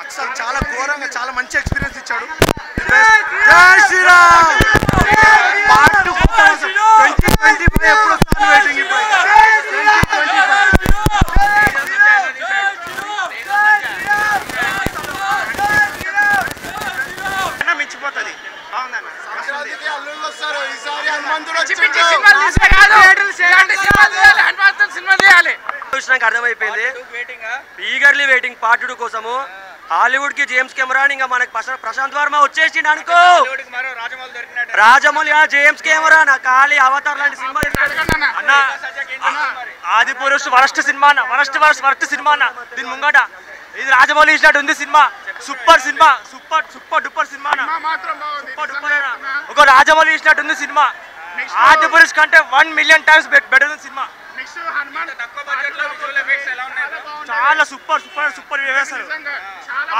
అసలు చాలా ఘోరంగా చాలా మంచి ఎక్స్పీరియన్స్ ఇచ్చాడు. జై శ్రీరామ్ పార్ట్ 2 2025 ఎప్పుడు వస్తాను వెయిటింగ్. ఇప్పుడు 2025 మించిపోతుంది. బాగుందన్న. అర్థమైపోయింది. ఈగర్లీ వెయిటింగ్ పార్ట్ 2 కోసము. హాలీవుడ్ కి జేమ్స్ కెమెరాన్, ఇంకా మనకి ప్రశాంత్ వర్మ వచ్చేసిండు అనుకో. రాజమౌళి జేమ్స్ కెమెరాన్ ఖాళీ అవతార్ లాంటి సినిమా అన్న. ఆది పురుష్ వరస్ట్ సినిమా అన్న, వరస్ట్ సినిమా అన్న. దీని ముంగట ఇది రాజమౌళి ఇచ్చినట్టు ఉంది cinema. Super cinema, super duper cinema అన్న. సూపర్ డూపర్ అన్న. ఒక రాజమౌళి ఇచ్చినట్టు ఉంది సినిమా. ఆది పురుష్ కంటే 1 మిలియన్ టైమ్స్ బెటర్ ఉంది సినిమా. చాలా సూపర్ వేస్తారు.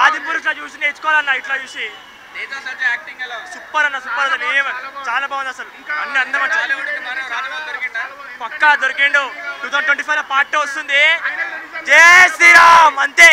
ఆది పురుష్ చూసి నేర్చుకోవాలన్న, ఇట్లా చూసి సూపర్ అన్న. చాలా బాగుంది అసలు. అన్ని అందం పక్కా దొరికిండు. 2025 పార్ట్ 2 వస్తుంది. జై శ్రీరామ్ అంతే.